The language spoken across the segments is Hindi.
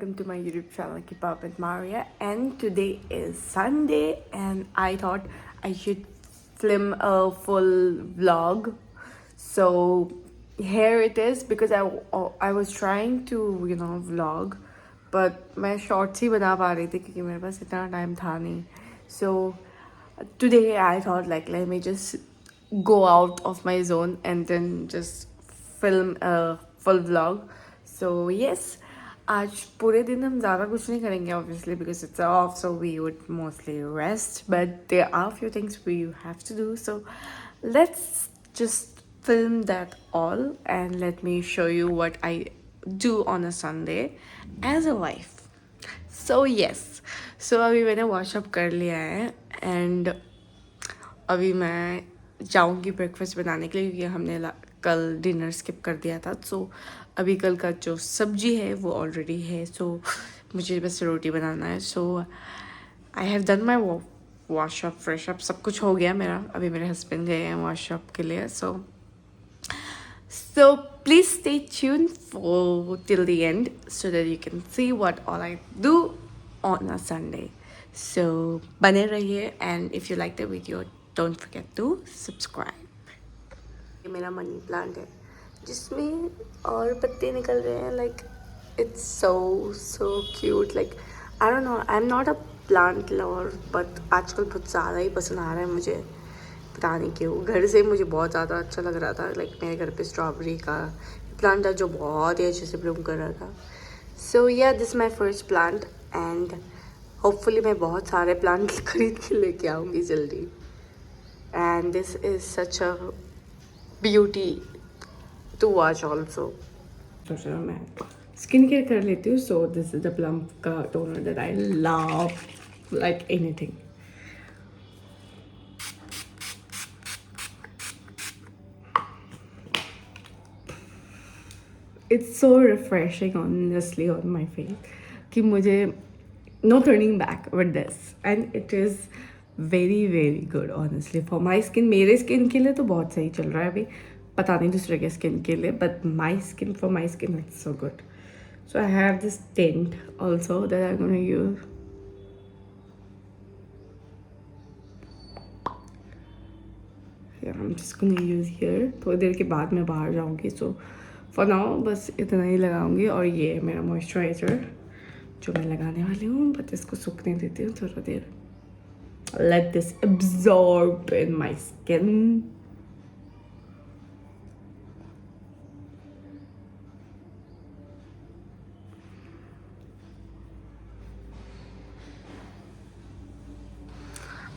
welcome to my YouTube channel Keep Up with Maria, and today is Sunday and I thought I should film a full vlog. So here it is, because I was trying to vlog, but मैं shorts ही बना पा रही थी क्योंकि मेरे पास इतना time था नहीं. So today I thought, like, let me just go out of my zone and then just film a full vlog. So yes, आज पूरे दिन हम ज़्यादा कुछ नहीं करेंगे obviously because it's off, so we would mostly rest, but there are a few things we have to do. So let's just film that all and let me show you what I do on a Sunday as a wife. So yes, so अभी मैंने वॉशअप कर लिया है एंड अभी मैं जाऊँगी ब्रेकफास्ट बनाने के लिए क्योंकि हमने कल डिनर स्किप कर दिया था. सो अभी कल का जो सब्जी है वो ऑलरेडी है, सो मुझे बस रोटी बनाना है. So I have done my wash up, fresh up, सब कुछ हो गया मेरा. अभी मेरे हस्बैंड गए हैं वॉशअप के लिए. So please stay tuned for till the end so that you can see what all I do on a Sunday. So बने रहिए, and if you like the video, don't forget to subscribe. ये मेरा मनी प्लांट है जिसमें और पत्ते निकल रहे हैं. Like it's so cute. Like I don't no, I am not a plant lover, but आजकल बहुत ज़्यादा ही पसंद आ रहा है मुझे, पता नहीं क्यों. घर से मुझे बहुत ज़्यादा अच्छा लग रहा था. लाइक मेरे घर पे स्ट्रॉबेरी का प्लांट था जो बहुत ही अच्छे से ब्लूम कर रहा था. So yeah this my first plant and hopefully मैं बहुत सारे प्लांट खरीद के लेके आऊँगी जल्दी. And this is such a beauty to watch also. तो चलो मैं स्किन केयर कर लेती हूँ. So this is the plum का toner that I love like anything. It's so refreshing honestly on my face कि मुझे no turning back with this, and it is very good honestly for my skin. मेरे स्किन के लिए तो बहुत सही चल रहा है अभी, पता नहीं दूसरे के स्किन के लिए, but my skin, for my skin it's so good. So I have this tent also that I am gonna use. I'm just gonna use here. थोड़ी देर के बाद मैं बाहर जाऊँगी. सो फॉर नाउ बस इतना ही लगाऊंगी. और ये है मेरा मॉइस्चराइज़र जो मैं लगाने वाली हूँ, बट इसको सूखने देती हूँ थोड़ा देर. Let this absorb in my skin.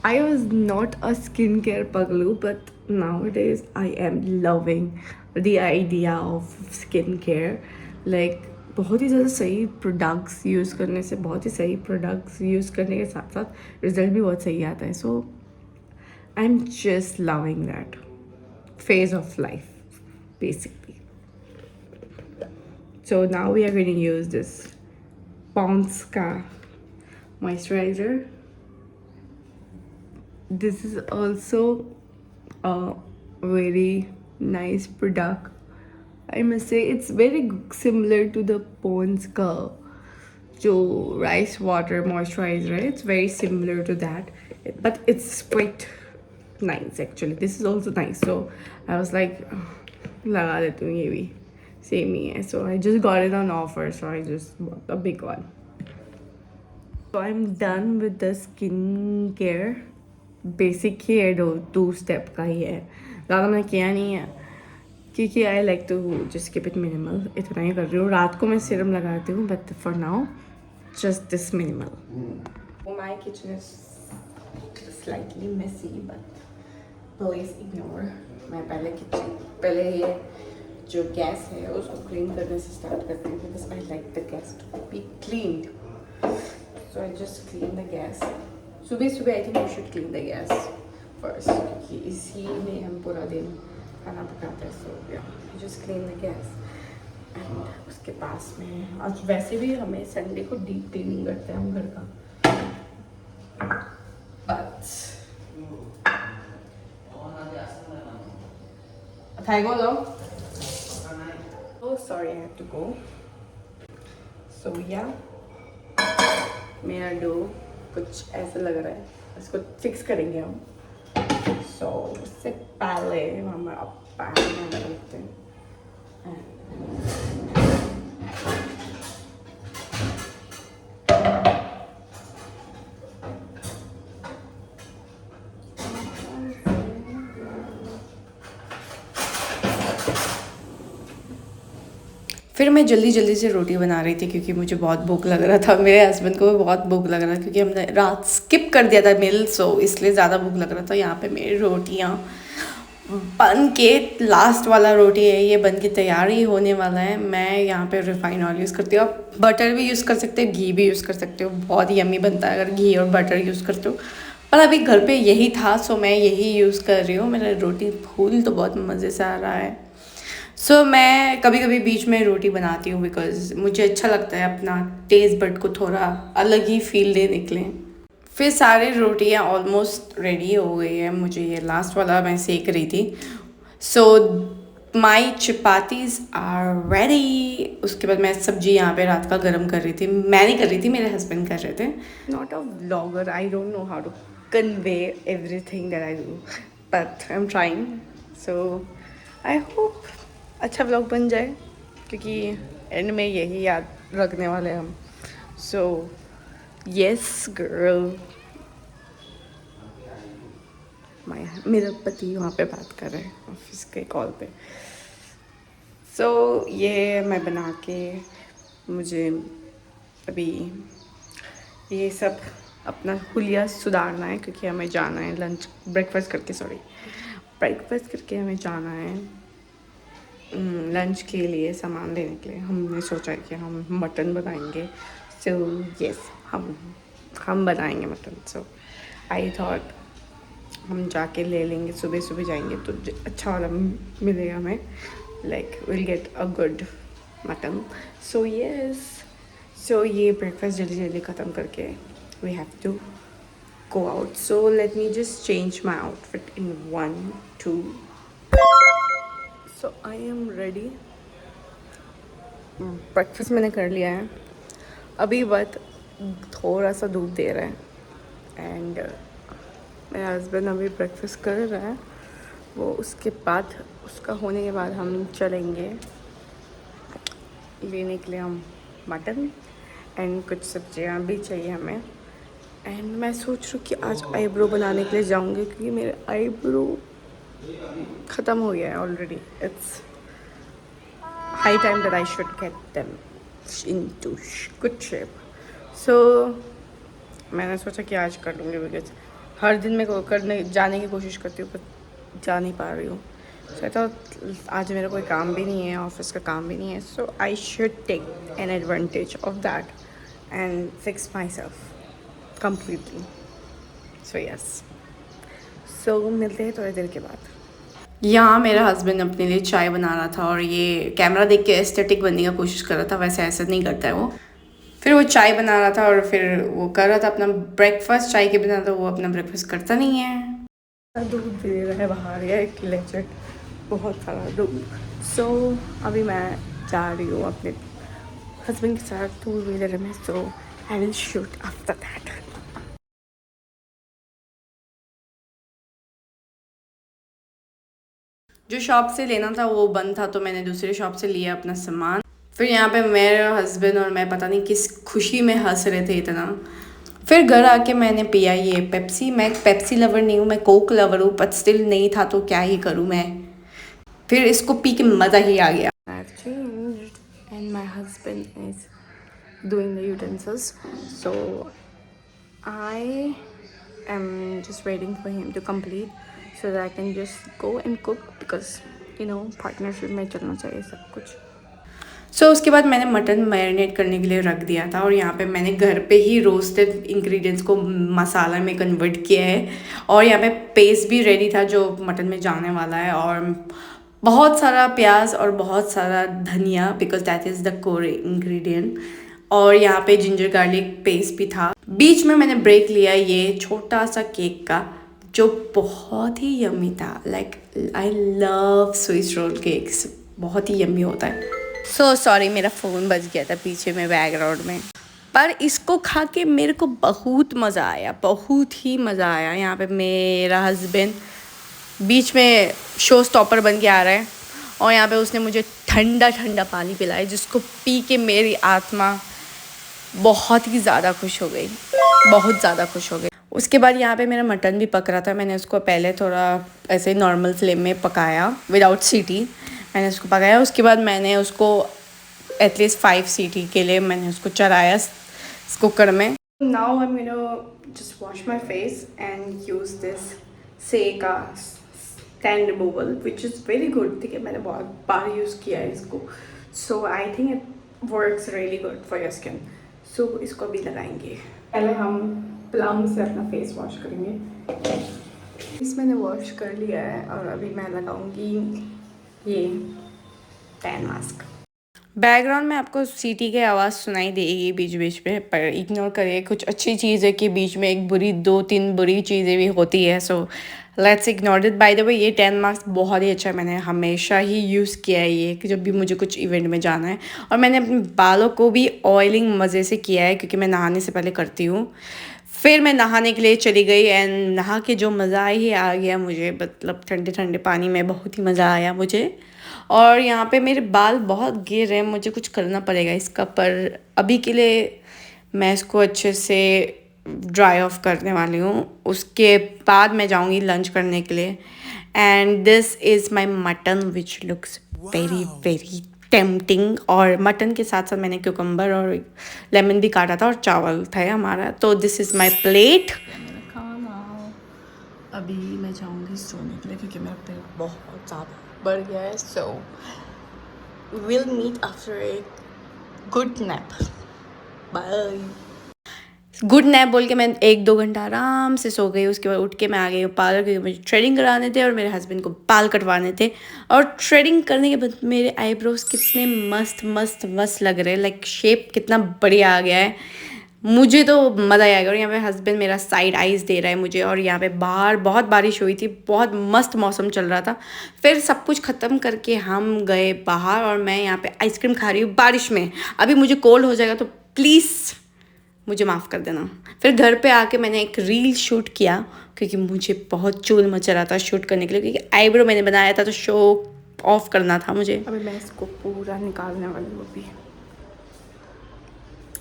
I was not a skincare paglu, but nowadays I am loving the idea of skincare. Like बहुत ही ज़्यादा सही प्रोडक्ट्स यूज़ करने से, बहुत ही सही प्रोडक्ट्स यूज़ करने के साथ साथ रिजल्ट भी बहुत सही आता है. So I am just loving that phase of life basically. So now we are going to use this Pond's का moisturiser. This is also a very nice product. I must say it's very similar to the Pond's का जो rice water moisturizer. It's very similar to that, but it's quite nice actually. This is also nice. So I was like, लगा देती हूँ ये भी, same ही है. So I just got it on offer, so I just bought a big one. So I'm done with the skincare. Basic ही है, टू स्टेप का ही है, ज़्यादा मैंने किया नहीं है क्योंकि I like to just keep it minimal. इतना ही कर रही हूँ. रात को मैं सीरम लगाती हूँ, but for now just this minimal. My kitchen is slightly messy, but please ignore. मैं पहले ये जो गैस है उसको क्लीन करने से स्टार्ट करती हूँ because I like the gas to be cleaned. So I just clean the gas. सुबह I think we should clean the gas first क्योंकि इसी में हम पूरा दिन खाना पकाते हैं. सो या just clean the gas. And उसके पास में आज वैसे भी हमें संडे को डीप क्लीनिंग करते हैं हम घर का, but oh sorry, I have to go. So yeah, मेरा डो कुछ ऐसा लग रहा है, इसको फिक्स करेंगे हम। सो उससे पहले हम अब पैन में डालते हैं। फिर मैं जल्दी जल्दी से रोटी बना रही थी क्योंकि मुझे बहुत भूख लग रहा था, मेरे हस्बैंड को भी बहुत भूख लग रहा था क्योंकि हमने रात स्किप कर दिया था मील, सो इसलिए ज़्यादा भूख लग रहा था। यहाँ पे मेरी रोटियाँ बन के, लास्ट वाला रोटी है ये, बन के तैयार ही होने वाला है। मैं यहाँ पे रिफाइन ऑयल यूज़ करती हूँ, आप बटर भी यूज़ कर सकते हो, घी भी यूज़ कर सकते हो, बहुत यम्मी बनता है अगर घी और बटर यूज़ करते हो। पर अभी घर पे यही था, सो मैं यही यूज़ कर रही हूँ। मेरा रोटी फूल तो बहुत मज़े से आ रहा है। सो मैं कभी कभी बीच में रोटी बनाती हूँ बिकॉज मुझे अच्छा लगता है अपना टेस्ट बड को थोड़ा अलग ही फील दे निकलें। फिर सारी रोटियाँ ऑलमोस्ट रेडी हो गई है, मुझे ये लास्ट वाला मैं सेक रही थी। सो माई चपातीज़ आर रेडी। उसके बाद मैं सब्जी यहाँ पे रात का गर्म कर रही थी, मैं नहीं कर रही थी, मेरे हस्बैंड कर रहे थे। Not a vlogger, I don't know how to convey everything that I do, but I am trying. So I hope अच्छा व्लॉग बन जाए क्योंकि एंड में यही याद रखने वाले हम। सो यस गर्ल, मेरा पति वहाँ पे बात कर रहे हैं ऑफिस के कॉल पे। सो ये मैं बना के, मुझे अभी ये सब अपना हुलिया सुधारना है क्योंकि हमें जाना है लंच, ब्रेकफास्ट करके हमें जाना है लंच के लिए सामान लेने के लिए। हमने सोचा है कि हम मटन बनाएंगे। सो यस, हम बनाएंगे मटन। सो आई थॉट हम जाके ले लेंगे, सुबह सुबह जाएंगे तो अच्छा वाला मिलेगा हमें, like will get a good mutton. So yes, so ये ब्रेकफास्ट जल्दी जल्दी ख़त्म करके we have to go out. So let me just change my outfit in 1 2. So I am ready. Breakfast मैंने कर लिया है, अभी बस थोड़ा सा धूप दे रहा है एंड मेरा हस्बैंड अभी ब्रेकफास्ट कर रहा है। वो उसके बाद, उसका होने के बाद हम चलेंगे लेने के लिए हम मटन एंड कुछ सब्जियां भी चाहिए हमें। एंड मैं सोच रही हूँ कि आज आईब्रो बनाने के लिए जाऊँगी क्योंकि मेरे आईब्रो ख़त्म हो गया है already. It's high time that I should get them into good shape. So मैंने सोचा कि आज कर लूँगी बिकॉज हर दिन मैं करने जाने की कोशिश करती हूँ पर जा नहीं पा रही हूँ। सो तो आज मेरा कोई काम भी नहीं है, ऑफिस का काम भी नहीं है, so I should take an advantage of that and fix myself completely. So yes. So मिलते हैं थोड़ी देर के बाद। यहाँ मेरा हस्बैंड अपने लिए चाय बना रहा था और ये कैमरा देख के एस्थेटिक बनने का कोशिश कर रहा था, वैसे ऐसा नहीं करता है वो। फिर वो चाय बना रहा था और फिर वो कर रहा था अपना ब्रेकफास्ट चाय के बिना, तो वो अपना ब्रेकफास्ट करता नहीं है। दूध दे रहा है बाहर, या एक लेजर बहुत सारा दूध। सो अभी मैं जा रही हूँ अपने हस्बैंड के साथ टू व्हीलर में। So I will shoot after that. जो शॉप से लेना था वो बंद था तो मैंने दूसरे शॉप से लिया अपना सामान। फिर यहाँ पे मेरे हस्बैंड और मैं पता नहीं किस खुशी में हंस रहे थे इतना। फिर घर आके मैंने पिया ये पेप्सी। मैं पेप्सी लवर नहीं हूँ, मैं कोक लवर हूँ, बट स्टिल नहीं था तो क्या ही करूँ मैं। फिर इसको पी के मज़ा ही आ गया। I've changed and my husband is doing the utensils, so I am just waiting for him to complete so that I can just go and cook because you know partnership में चलना चाहिए सब कुछ। सो उसके बाद मैंने मटन मैरिनेट करने के लिए रख दिया था और यहाँ पे मैंने घर पे ही रोस्टेड इंग्रेडिएंट्स को मसाला में कन्वर्ट किया है और यहाँ पे पेस्ट भी रेडी था जो मटन में जाने वाला है, और बहुत सारा प्याज और बहुत सारा धनिया because that is the core ingredient, और यहाँ पे जिंजर गार्लिक पेस्ट भी था। बीच में मैंने ब्रेक लिया ये छोटा सा केक का जो बहुत ही यम्मी था। Like I love Swiss roll cakes, बहुत ही यम्मी होता है। सो सॉरी, मेरा फ़ोन बज गया था पीछे में बैकग्राउंड में। पर इसको खा के मेरे को बहुत मज़ा आया, बहुत ही मज़ा आया। यहाँ पे मेरा हस्बैंड बीच में शो स्टॉपर बन के आ रहा है और यहाँ पे उसने मुझे ठंडा ठंडा पानी पिलाया, जिसको पी के मेरी आत्मा बहुत ही ज़्यादा खुश हो गई, बहुत ज़्यादा खुश हो गई। उसके बाद यहाँ पे मेरा मटन भी पक रहा था। मैंने उसको पहले थोड़ा ऐसे नॉर्मल फ्लेम में पकाया विदाउट सीटी, मैंने उसको पकाया। उसके बाद मैंने उसको एटलीस्ट 5 सीटी के लिए मैंने उसको चढ़ाया कुकर में। Now I am gonna just wash my face and use this सेका tan removal which is very good. ठीक है, मैंने बहुत बार यूज़ किया है इसको, so I think it works really good for your skin. सो इसको भी लगाएंगे। पहले हम प्लम से अपना फेस वॉश करेंगे। इस मैंने वॉश कर लिया है और अभी मैं लगाऊंगी ये टैन मास्क। बैकग्राउंड में आपको सीटी की आवाज़ सुनाई देगी बीच बीच में, पर इग्नोर करिए। कुछ अच्छी चीज़ है कि बीच में एक बुरी 2-3 बुरी चीज़ें भी होती है, so let's ignore it. By the way ये टैन मास्क बहुत ही अच्छा है, मैंने हमेशा ही यूज़ किया है ये कि जब भी मुझे कुछ इवेंट में जाना है। और मैंने अपने बालों को भी ऑयलिंग मज़े से किया है, क्योंकि मैं नहाने से पहले करती हूँ। फिर मैं नहाने के लिए चली गई एंड नहा के जो मज़ा ही आ गया मुझे, मतलब ठंडे ठंडे पानी में बहुत ही मज़ा आया मुझे। और यहाँ पे मेरे बाल बहुत गिर रहे हैं, मुझे कुछ करना पड़ेगा इसका, पर अभी के लिए मैं इसको अच्छे से ड्राई ऑफ करने वाली हूँ। उसके बाद मैं जाऊँगी लंच करने के लिए। And this is my mutton which looks very very tempting. और मटन के साथ साथ मैंने क्यूकम्बर और लेमन भी काटा था और चावल था हमारा। तो दिस इज़ माई प्लेट। खाना अभी मैं जाऊँगी सोने के लिए, क्योंकि मेरा पेट बहुत ज़्यादा बढ़ गया है। So will meet after a good nap. Bye. Good nap बोल के मैं 1-2 घंटा आराम से सो गई। उसके बाद उठ के मैं आ गई पार्लर, क्योंकि मुझे थ्रेडिंग कराने थे और मेरे हस्बैंड को बाल कटवाने थे। और थ्रेडिंग करने के बाद मेरे आईब्रोज कितने मस्त मस्त मस्त लग रहे हैं, लाइक शेप कितना बढ़िया आ गया है, मुझे तो मज़ा ही आ गया। और यहाँ पे हस्बैंड मेरा साइड आइज़ दे रहा है मुझे। और यहाँ पे बाहर बहुत बारिश हुई थी, बहुत मस्त मौसम चल रहा था। फिर सब कुछ ख़त्म करके हम गए बाहर और मैं यहाँ पे आइसक्रीम खा रही हूँ बारिश में। अभी मुझे कोल्ड हो जाएगा तो प्लीज़ मुझे माफ़ कर देना। फिर घर पे आके मैंने एक रील शूट किया, क्योंकि मुझे बहुत चूल मचा रहा था शूट करने के लिए, क्योंकि आईब्रो मैंने बनाया था तो शो ऑफ करना था मुझे। अभी मैं इसको पूरा निकालने वाली हूँ। अभी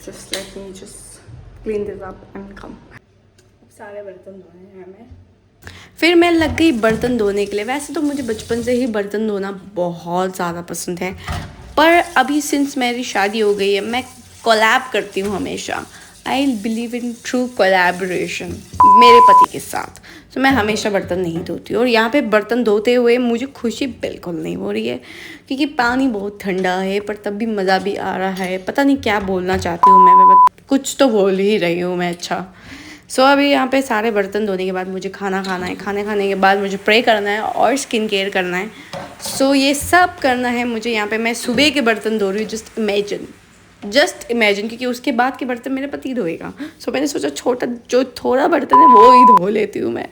just let me just clean this up and come. सारे बर्तन धोने हैं हमें। फिर मैं लग गई बर्तन धोने के लिए। वैसे तो मुझे बचपन से ही बर्तन धोना बहुत ज़्यादा पसंद है, पर अभी सिंस मेरी शादी हो गई है मैं कोलैब करती हूँ हमेशा। I believe in true collaboration मेरे पति के साथ। तो मैं हमेशा बर्तन नहीं धोती हूँ। और यहाँ पे बर्तन धोते हुए मुझे खुशी बिल्कुल नहीं हो रही है, क्योंकि पानी बहुत ठंडा है, पर तब भी मज़ा भी आ रहा है। पता नहीं क्या बोलना चाहती हूँ मैं कुछ तो बोल ही रही हूँ मैं। अच्छा, सो अभी यहाँ पे सारे बर्तन धोने के बाद मुझे खाना खाना है। खाने खाने के बाद मुझे प्रे करना है और स्किन केयर करना है। सो ये सब करना है मुझे। यहाँ पे मैं सुबह के बर्तन धो रही हूँ, जस्ट इमेजिन, क्योंकि उसके बाद के बर्तन मेरे पति धोएगा। सो मैंने सोचा छोटा जो थोड़ा बर्तन है वो ही धो लेती हूँ मैं।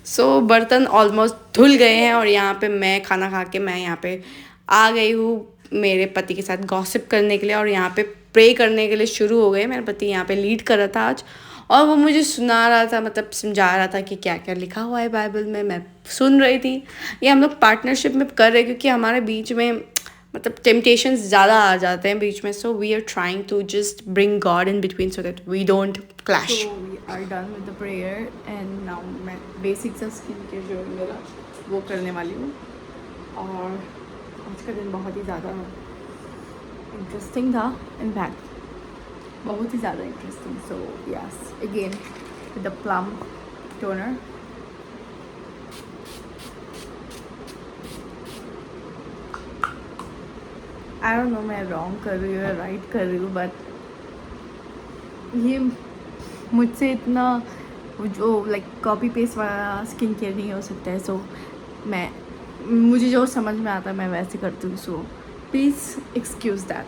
सो बर्तन ऑलमोस्ट धुल गए हैं और यहाँ पे मैं खाना खा के मैं यहाँ पे आ गई हूँ मेरे पति के साथ गॉसिप करने के लिए। और यहाँ पे प्रे करने के लिए शुरू हो गए। मेरा पति यहाँ पे लीड कर रहा था आज, और वो मुझे सुना रहा था, मतलब समझा रहा था कि क्या क्या लिखा हुआ है बाइबल में। मैं सुन रही थी। ये हम लोग पार्टनरशिप में कर रहे हैं, क्योंकि हमारे बीच में मतलब टेम्पटेशंस ज़्यादा आ जाते हैं बीच में। So we are trying to just bring God in between so that we don't clash. So we are done with the prayer and now मैं बेसिक सा स्किन केयर जो है मेरा वो करने वाली हूँ। और आज का दिन बहुत ही ज़्यादा इंटरेस्टिंग था, इनफैक्ट बहुत ही ज़्यादा interesting. So yes, again with the plum toner. I don't no मैं रॉन्ग कर रही हूँ या राइट कर रही हूँ, बट ये मुझसे इतना जो लाइक कॉपी पेस्ट वाला स्किन केयर नहीं हो सकता है। सो मुझे जो समझ में आता है मैं वैसे करती हूँ। So please excuse that.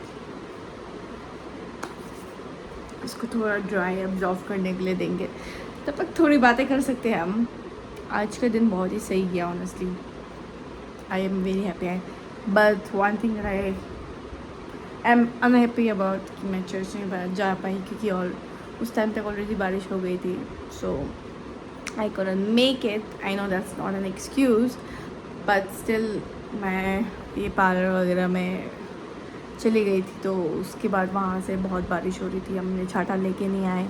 इसको थोड़ा ड्राई एब्जॉर्ब करने के लिए देंगे, तब तक थोड़ी बातें कर सकते हैं हम। आज का दिन बहुत ही सही गया honestly. I am very happy. But one thing that I I am unhappy about कि मैं चर्च नहीं जा पाई, क्योंकि और उस टाइम तक ऑलरेडी बारिश हो गई थी. सो आई couldn't make it. I know that's not an excuse, but still मैं ये पार्लर वगैरह में चली गई थी. तो उसके बाद वहाँ से बहुत बारिश हो रही थी, हमने छाता लेके नहीं आए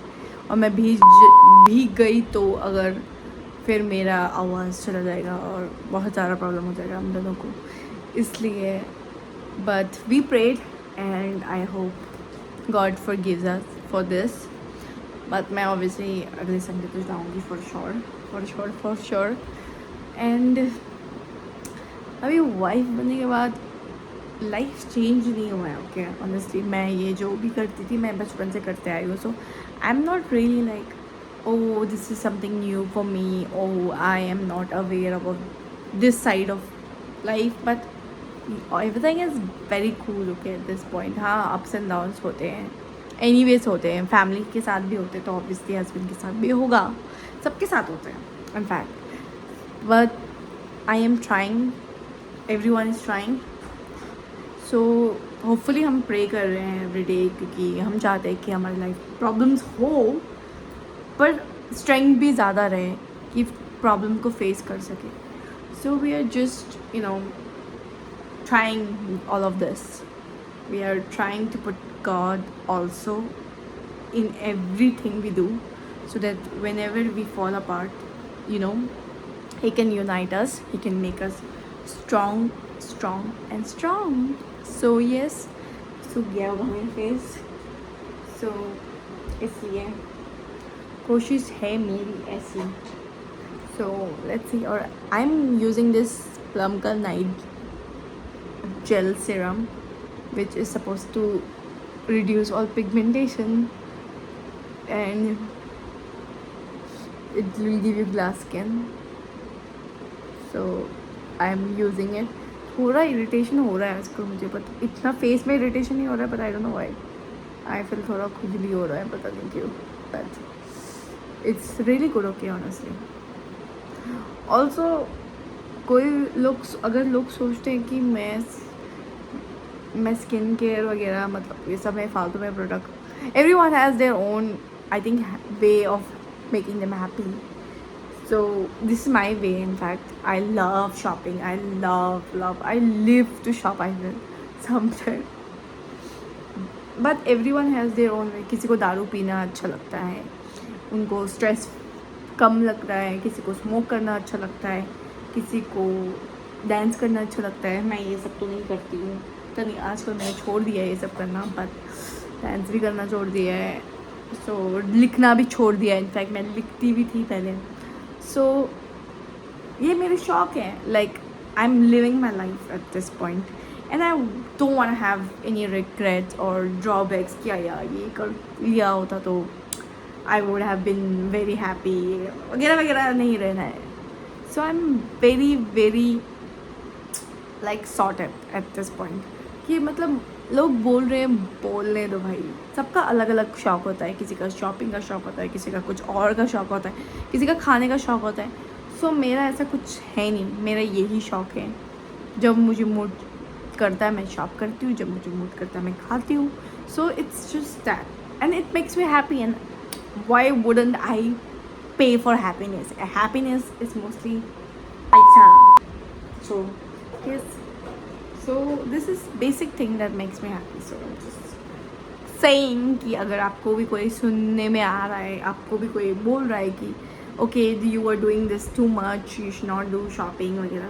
और मैं भीग गई तो अगर फिर मेरा आवाज़ चला जाएगा और बहुत ज़्यादा प्रॉब्लम हो जाएगा हम दोनों को. इसलिए but we prayed and I hope God forgives us for this. But मैं ऑब्वियसली अगले संडे तो जाऊँगी फॉर श्योर. एंड अभी वाइफ बनने के बाद लाइफ चेंज नहीं हुआ है. ओके, ऑनेस्टली मैं ये जो भी करती थी मैं बचपन से करते आई हूँ. So I am not really like oh this is something new for me, oh I am not aware about this side of life, but everything is very cool. Okay, at this point हाँ ups and downs होते हैं, anyways होते हैं, फैमिली के साथ भी होते हैं तो ऑब्वियसली हस्बैंड के साथ भी होगा, सबके साथ होते हैं in fact. but I am trying, everyone is trying. so hopefully हम प्रे कर रहे हैं एवरी डे, क्योंकि हम चाहते हैं कि हमारी लाइफ प्रॉब्लम्स हो पर स्ट्रेंथ भी ज़्यादा रहे कि प्रॉब्लम को फेस कर सके. So we are just trying all of this. We are trying to put God also in everything we do, so that whenever we fall apart, he can unite us, he can make us strong and strong. So yes, सूख गया होगा मेरा फेस, so इसलिए कोशिश है मेरी ऐसी. So let's see. और I am using this plum का night gel serum which is suppose to reduce all pigmentation and it will give you glass skin. So I am using it. थोड़ा इरिटेशन हो रहा है आजकल मुझे, बट इतना फेस में इरिटेशन नहीं हो रहा है, but I don't know why. I feel थोड़ा खुजली हो रहा है, पता नहीं क्यों, but it's really good. Okay, honestly. Also कोई लोग अगर लोग सोचते हैं कि मैं स्किन केयर वगैरह मतलब ये सब है फालतू में product, everyone has their own I think way of making them happy. So this is my way. In fact, I love shopping. I live to shop. I will sometimes. But everyone has their own way. किसी को दारू पीना अच्छा लगता है, उनको स्ट्रेस कम लग रहा है, किसी को स्मोक करना अच्छा लगता है, किसी को डांस करना अच्छा लगता है. मैं ये सब तो नहीं करती हूँ, तो नहीं आजकल मैंने छोड़ दिया है ये सब करना, बट डांस भी करना छोड़ दिया है. सो लिखना भी छोड़ दिया है. इनफैक्ट मैं लिखती भी थी पहले. सो ये मेरे शौक है. Like I am living my life at this point and I don't want to have any regrets और ड्रॉबैक्स. क्या यार ये कर लिया होता तो I would have been very happy वगैरह वगैरह नहीं रहना है. So I'm very like sorted at this point कि मतलब लोग बोल रहे हैं बोलने दो भाई. सबका अलग अलग शौक़ होता है. किसी का शॉपिंग का शौक़ होता है, किसी का कुछ और का शौक़ होता है, किसी का खाने का शौक़ होता है. So मेरा ऐसा कुछ है नहीं. मेरा यही शौक़ है. जब मुझे मूड करता है मैं शॉप करती हूँ, जब मुझे मूड करता है मैं खाती हूँ. So it's just that and it makes me happy. And why wouldn't I pay for happiness? Happiness is mostly paisa. So yes, so this is basic thing that makes me happy. So I'm just saying कि अगर आपको भी कोई सुनने में आ रहा है, आपको भी कोई बोल रहा है कि okay you are doing this too much, you should not do shopping वगैरह,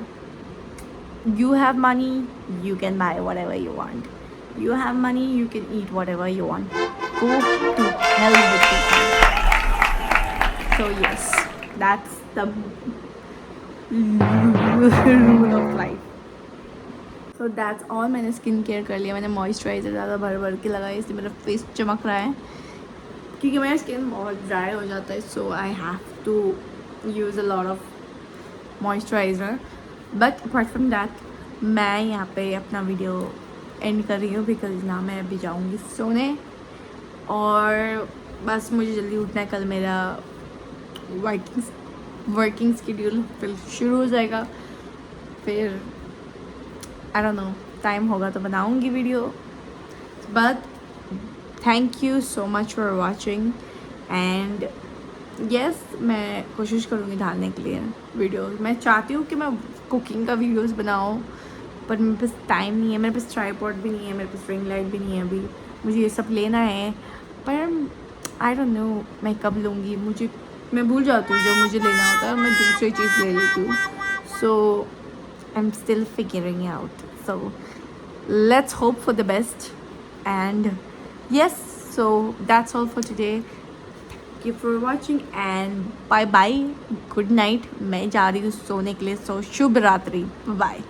you have money, you can buy whatever you want. You have money, you can eat whatever you want. Go to hell with people. So yes, that's the rule of life. So that's all. मैंने स्किन केयर कर लिया. मैंने मॉइस्चराइज़र ज़्यादा भर के लगाया, इसलिए मेरा फेस चमक रहा है, क्योंकि मेरा स्किन बहुत ड्राई हो जाता है. So I have to use a lot of moisturiser. But apart from that मैं यहाँ पे अपना वीडियो एंड कर रही हूँ, बिकॉज ना मैं अभी जाऊँगी सोने और बस मुझे जल्दी उठना है. कल मेरा वर्किंग स्केड्यूल फिर शुरू हो जाएगा. फिर आई डोंट नो, टाइम होगा तो बनाऊँगी video. But thank you so much for watching and yes मैं कोशिश करूँगी डालने के लिए वीडियोस। मैं चाहती हूँ कि मैं कुकिंग का वीडियोस बनाऊँ, पर मेरे पास टाइम नहीं है, मेरे पास ट्राईपॉड भी नहीं है, मेरे पास रिंग लाइट भी नहीं है अभी। मुझे ये सब लेना है, पर आई डोंट नो मैं कब लूँगी। मैं भूल जाती हूँ जो मुझे लेना होता है, मैं दूसरी चीज़ ले लेती हूँ। So I am still figuring out, so let's hope for the best. And yes, so that's all for today. Thank you for watching and bye bye. Good night. मैं जा रही हूँ सोने के लिए, सो शुभ रात्रि, बाय।